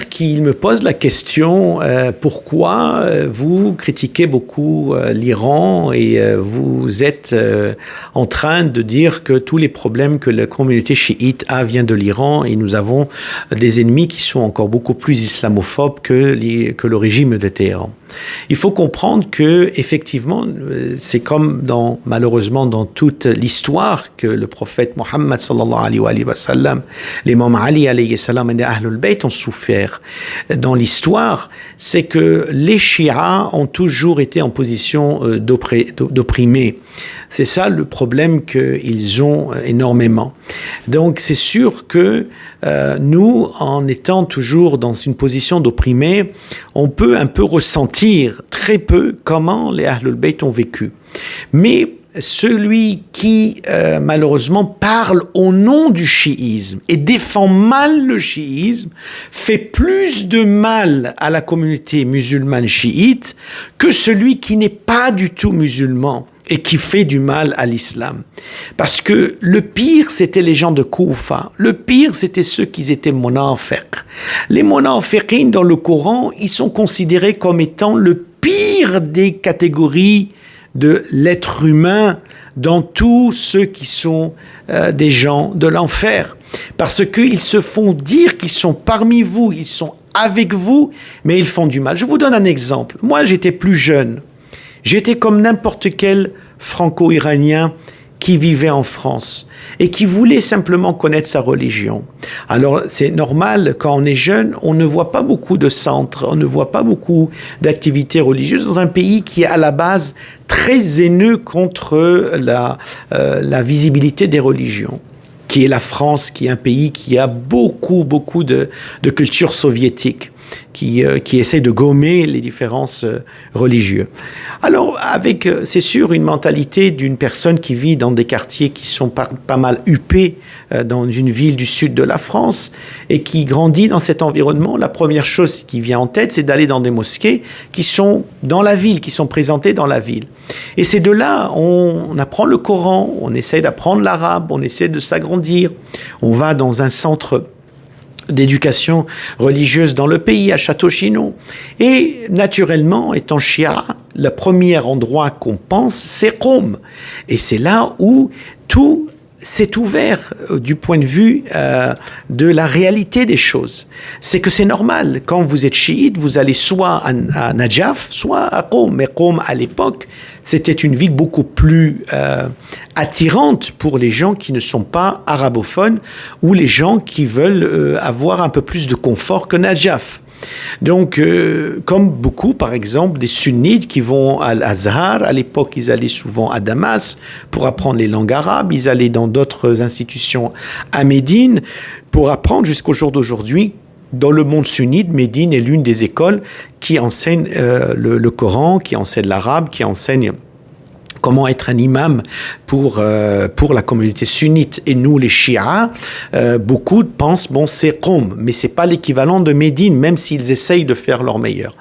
Qu'il me pose la question pourquoi vous critiquez beaucoup l'Iran et vous êtes en train de dire que tous les problèmes que la communauté chiite a viennent de l'Iran et nous avons des ennemis qui sont encore beaucoup plus islamophobes que le régime de Téhéran. Il faut comprendre que effectivement c'est comme malheureusement dans toute l'histoire que le prophète Mohammed sallallahu alayhi wa sallam, l'imam Ali alayhi salam et les Ahlul Bayt ont souffert. Dans l'histoire, c'est que les chiites ont toujours été en position d'opprimés. C'est ça le problème qu'ils ont énormément. Donc c'est sûr que nous, en étant toujours dans une position d'opprimés, on peut un peu ressentir très peu comment les Ahlul Bayt ont vécu. Mais celui qui, malheureusement, parle au nom du chiisme et défend mal le chiisme fait plus de mal à la communauté musulmane chiite que celui qui n'est pas du tout musulman et qui fait du mal à l'islam. Parce que le pire, c'était les gens de Koufa. Le pire, c'était ceux qui étaient monafiq. Les monafiqines dans le Coran, ils sont considérés comme étant le pire des catégories de l'être humain dans tous ceux qui sont des gens de l'enfer. Parce qu'ils se font dire qu'ils sont parmi vous, ils sont avec vous, mais ils font du mal. Je vous donne un exemple. Moi, j'étais plus jeune. J'étais comme n'importe quel franco-iranien qui vivait en France et qui voulait simplement connaître sa religion. Alors, c'est normal, quand on est jeune, on ne voit pas beaucoup de centres, on ne voit pas beaucoup d'activités religieuses dans un pays qui est à la base très haineux contre la visibilité des religions, qui est la France, qui est un pays qui a beaucoup de culture soviétique, qui essaie de gommer les différences religieuses. Alors, avec, c'est sûr, une mentalité d'une personne qui vit dans des quartiers qui sont pas mal huppés dans une ville du sud de la France et qui grandit dans cet environnement, la première chose qui vient en tête, c'est d'aller dans des mosquées qui sont dans la ville, qui sont présentées dans la ville. Et c'est de là, on apprend le Coran, on essaie d'apprendre l'arabe, on essaie de s'agrandir, on va dans un centre d'éducation religieuse dans le pays, à Château-Chinon. Et naturellement, étant chia, le premier endroit qu'on pense, c'est Qom. Et c'est là où tout s'est ouvert du point de vue de la réalité des choses. C'est que c'est normal. Quand vous êtes chiite, vous allez soit à Najaf, soit à Qom. Mais Qom, à l'époque, c'était une ville beaucoup plus attirante pour les gens qui ne sont pas arabophones ou les gens qui veulent avoir un peu plus de confort que Najaf. Donc, comme beaucoup, par exemple, des sunnites qui vont à l'Azhar, à l'époque, ils allaient souvent à Damas pour apprendre les langues arabes, ils allaient dans d'autres institutions à Médine pour apprendre jusqu'au jour d'aujourd'hui. Dans le monde sunnite, Médine est l'une des écoles qui enseigne le Coran, qui enseigne l'arabe, qui enseigne comment être un imam pour la communauté sunnite. Et nous, les chiites, beaucoup pensent, c'est Qom, mais c'est pas l'équivalent de Médine, même s'ils essayent de faire leur meilleur.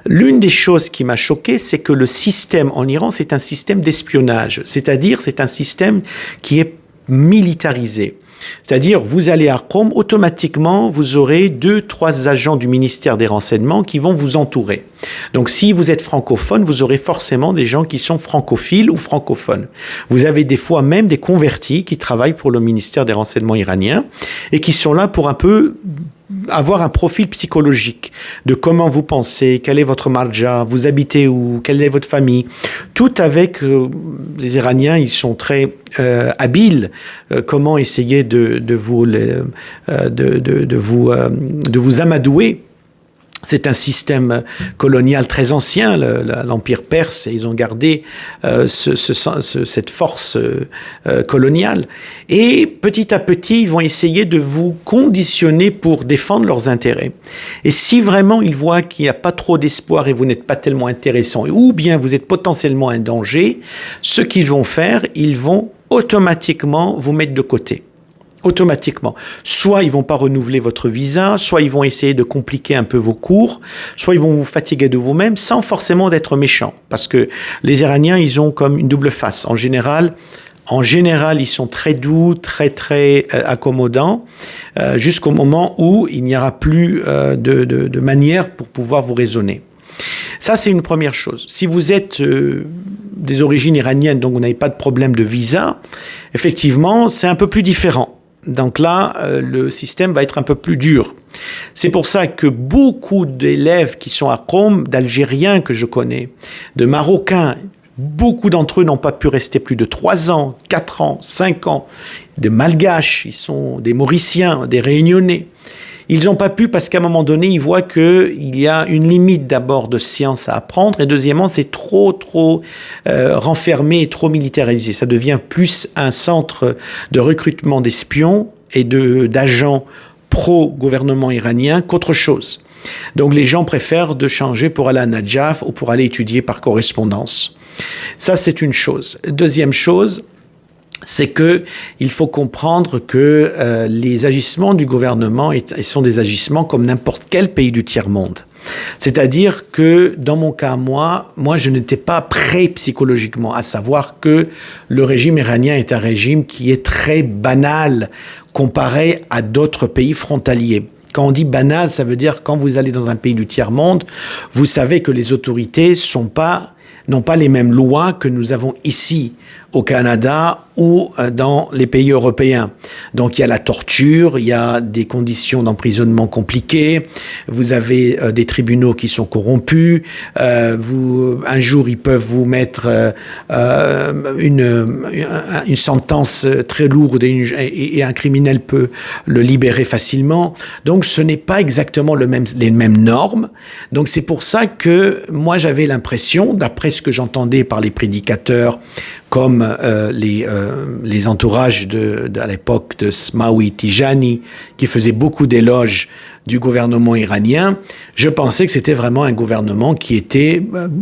L'une des choses qui m'a choqué, c'est que le système en Iran, c'est un système d'espionnage. C'est-à-dire, c'est un système qui est militarisé. C'est-à-dire, vous allez à Qom, automatiquement, vous aurez 2-3 agents du ministère des Renseignements qui vont vous entourer. Donc, si vous êtes francophone, vous aurez forcément des gens qui sont francophiles ou francophones. Vous avez des fois même des convertis qui travaillent pour le ministère des Renseignements iranien et qui sont là pour un peu avoir un profil psychologique de comment vous pensez, quel est votre marja, vous habitez où, quelle est votre famille, tout avec les Iraniens, ils sont très habiles, comment essayer de vous amadouer. C'est un système colonial très ancien, l'Empire perse, et ils ont gardé cette force coloniale. Et petit à petit, ils vont essayer de vous conditionner pour défendre leurs intérêts. Et si vraiment ils voient qu'il n'y a pas trop d'espoir et vous n'êtes pas tellement intéressant, ou bien vous êtes potentiellement un danger, ce qu'ils vont faire, ils vont automatiquement vous mettre de côté. Automatiquement. Soit ils vont pas renouveler votre visa, soit ils vont essayer de compliquer un peu vos cours, soit ils vont vous fatiguer de vous-même sans forcément d'être méchants. Parce que les Iraniens, ils ont comme une double face. En général, En général, ils sont très doux, très accommodants, jusqu'au moment où il n'y aura plus de manière pour pouvoir vous raisonner. Ça, c'est une première chose. Si vous êtes des origines iraniennes, donc vous n'avez pas de problème de visa, effectivement, c'est un peu plus différent. Donc là, le système va être un peu plus dur. C'est pour ça que beaucoup d'élèves qui sont à Qom, d'Algériens que je connais, de Marocains, beaucoup d'entre eux n'ont pas pu rester plus de 3 ans, 4 ans, 5 ans. Des Malgaches, ils sont des Mauriciens, des Réunionnais. Ils n'ont pas pu parce qu'à un moment donné, ils voient qu'il y a une limite d'abord de science à apprendre et deuxièmement, c'est trop renfermé et trop militarisé. Ça devient plus un centre de recrutement d'espions et d'agents pro-gouvernement iranien qu'autre chose. Donc les gens préfèrent de changer pour aller à Nadjaf ou pour aller étudier par correspondance. Ça, c'est une chose. Deuxième chose, c'est que il faut comprendre que les agissements du gouvernement sont des agissements comme n'importe quel pays du tiers-monde. C'est-à-dire que dans mon cas, moi, je n'étais pas prêt psychologiquement à savoir que le régime iranien est un régime qui est très banal comparé à d'autres pays frontaliers. Quand on dit banal, ça veut dire quand vous allez dans un pays du tiers-monde, vous savez que les autorités n'ont pas les mêmes lois que nous avons ici au Canada ou dans les pays européens. Donc il y a la torture, il y a des conditions d'emprisonnement compliquées, vous avez des tribunaux qui sont corrompus, un jour ils peuvent vous mettre une sentence très lourde et un criminel peut le libérer facilement. Donc ce n'est pas exactement les mêmes normes. Donc c'est pour ça que moi j'avais l'impression, d'après ce que j'entendais par les prédicateurs, comme les entourages à l'époque de Smawi Tijani, qui faisaient beaucoup d'éloges du gouvernement iranien, je pensais que c'était vraiment un gouvernement qui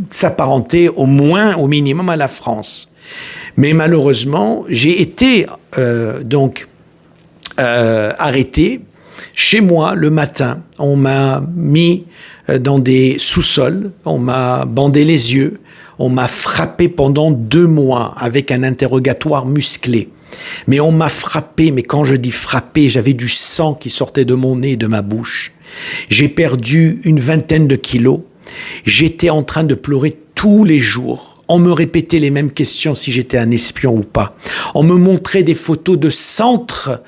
s'apparentait au minimum à la France. Mais malheureusement, j'ai été arrêté chez moi le matin. On m'a mis dans des sous-sols, on m'a bandé les yeux, on m'a frappé pendant 2 mois avec un interrogatoire musclé. Mais on m'a frappé, mais quand je dis frappé, j'avais du sang qui sortait de mon nez et de ma bouche. J'ai perdu une 20aine de kilos. J'étais en train de pleurer tous les jours. On me répétait les mêmes questions si j'étais un espion ou pas. On me montrait des photos de centres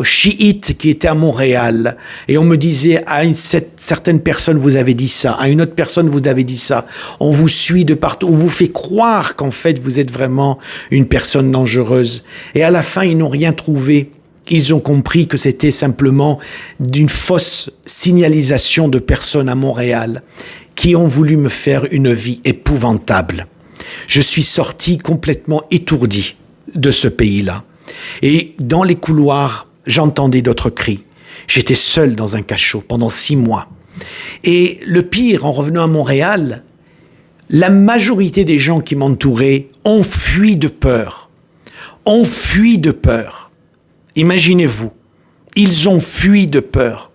chiites qui étaient à Montréal. Et on me disait, à certaine personne, vous avez dit ça. À une autre personne, vous avez dit ça. On vous suit de partout. On vous fait croire qu'en fait, vous êtes vraiment une personne dangereuse. Et à la fin, ils n'ont rien trouvé. Ils ont compris que c'était simplement d'une fausse signalisation de personnes à Montréal qui ont voulu me faire une vie épouvantable. Je suis sorti complètement étourdi de ce pays-là. Et dans les couloirs, j'entendais d'autres cris. J'étais seul dans un cachot pendant 6 mois. Et le pire, en revenant à Montréal, la majorité des gens qui m'entouraient ont fui de peur. Ont fui de peur. Imaginez-vous, ils ont fui de peur.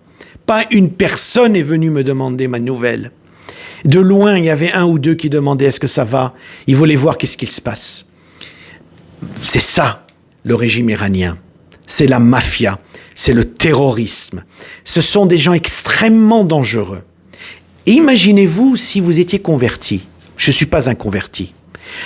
Pas une personne est venue me demander ma nouvelle. De loin, il y avait 1 ou 2 qui demandaient « Est-ce que ça va ?» Ils voulaient voir qu'est-ce qu'il se passe. C'est ça, le régime iranien. C'est la mafia, c'est le terrorisme. Ce sont des gens extrêmement dangereux. Et imaginez-vous si vous étiez converti. Je ne suis pas un converti.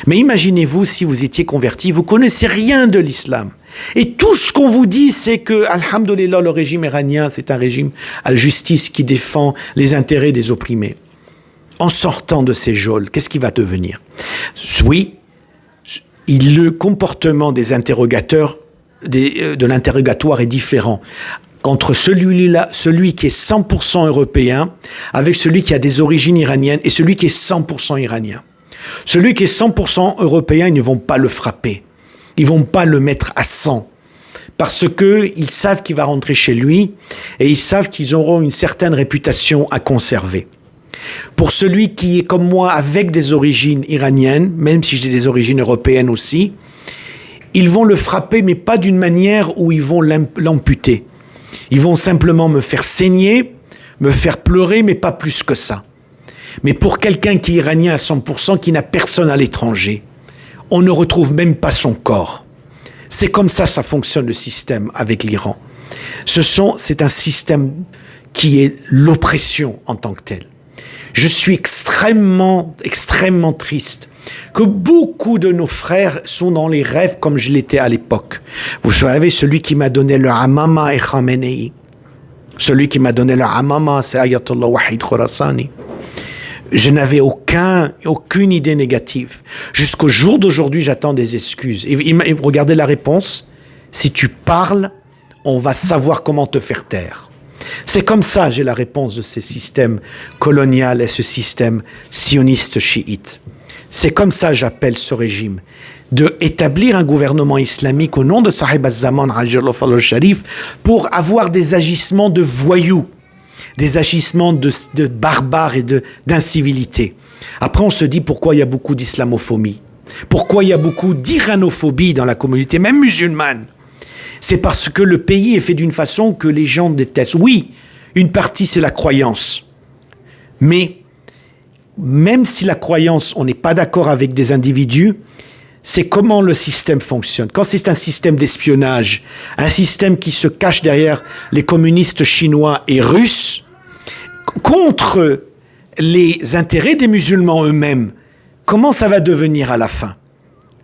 Mais imaginez-vous si vous étiez converti, vous ne connaissez rien de l'islam. Et tout ce qu'on vous dit, c'est que, alhamdoulilah, le régime iranien, c'est un régime à la justice qui défend les intérêts des opprimés. En sortant de ces geôles, qu'est-ce qui va devenir? Oui, le comportement des interrogateurs, de l'interrogatoire est différent entre celui qui est 100% européen, avec celui qui a des origines iraniennes et celui qui est 100% iranien. Celui qui est 100% européen, ils ne vont pas le frapper. Ils ne vont pas le mettre à 100. Parce qu'ils savent qu'il va rentrer chez lui et ils savent qu'ils auront une certaine réputation à conserver. Pour celui qui est comme moi avec des origines iraniennes, même si j'ai des origines européennes aussi, ils vont le frapper, mais pas d'une manière où ils vont l'amputer. Ils vont simplement me faire saigner, me faire pleurer, mais pas plus que ça. Mais pour quelqu'un qui est iranien à 100%, qui n'a personne à l'étranger, on ne retrouve même pas son corps. C'est comme ça fonctionne le système avec l'Iran. C'est un système qui est l'oppression en tant que tel. Je suis extrêmement triste que beaucoup de nos frères sont dans les rêves comme je l'étais à l'époque. Vous savez, celui qui m'a donné le Hamama et Khamenei. Celui qui m'a donné le Hamama, c'est Ayatollah Wahid Khorasani. Je n'avais aucune idée négative. Jusqu'au jour d'aujourd'hui, j'attends des excuses. Et regardez la réponse. Si tu parles, on va savoir comment te faire taire. C'est comme ça, j'ai la réponse de ce système colonial et ce système sioniste chiite. C'est comme ça j'appelle ce régime. De établir un gouvernement islamique au nom de Sahib az-Zaman al-Sharif pour avoir des agissements de voyous, des agissements de barbares et d'incivilité. Après, on se dit pourquoi il y a beaucoup d'islamophobie, pourquoi il y a beaucoup d'iranophobie dans la communauté, même musulmane. C'est parce que le pays est fait d'une façon que les gens détestent. Oui, une partie, c'est la croyance. Mais même si la croyance, on n'est pas d'accord avec des individus, c'est comment le système fonctionne. Quand c'est un système d'espionnage, un système qui se cache derrière les communistes chinois et russes, contre les intérêts des musulmans eux-mêmes, comment ça va devenir à la fin ?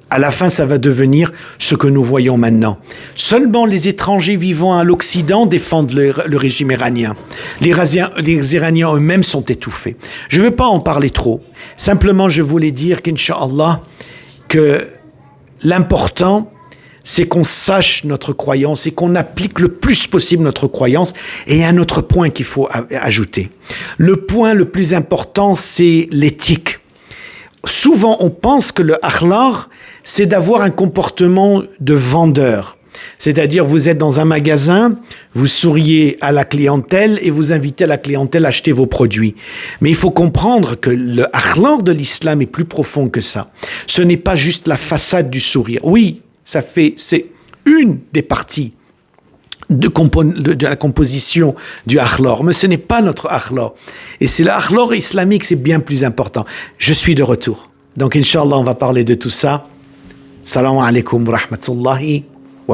À la fin, ça va devenir ce que nous voyons maintenant. Seulement les étrangers vivant à l'Occident défendent le régime iranien. Les Iraniens eux-mêmes sont étouffés. Je ne veux pas en parler trop. Simplement, je voulais dire qu'Inch'Allah, que l'important, c'est qu'on sache notre croyance et qu'on applique le plus possible notre croyance. Et il y a un autre point qu'il faut ajouter. Le point le plus important, c'est l'éthique. Souvent, on pense que le akhlaq, c'est d'avoir un comportement de vendeur. C'est-à-dire, vous êtes dans un magasin, vous souriez à la clientèle et vous invitez la clientèle à acheter vos produits. Mais il faut comprendre que le akhlaq de l'islam est plus profond que ça. Ce n'est pas juste la façade du sourire. Oui, c'est une des parties de la composition du akhlaq, mais ce n'est pas notre akhlaq. Et c'est l'akhlaq islamique, c'est bien plus important. Je suis de retour. Donc, Inch'Allah, on va parler de tout ça. Salam alaikum wa rahmatullahi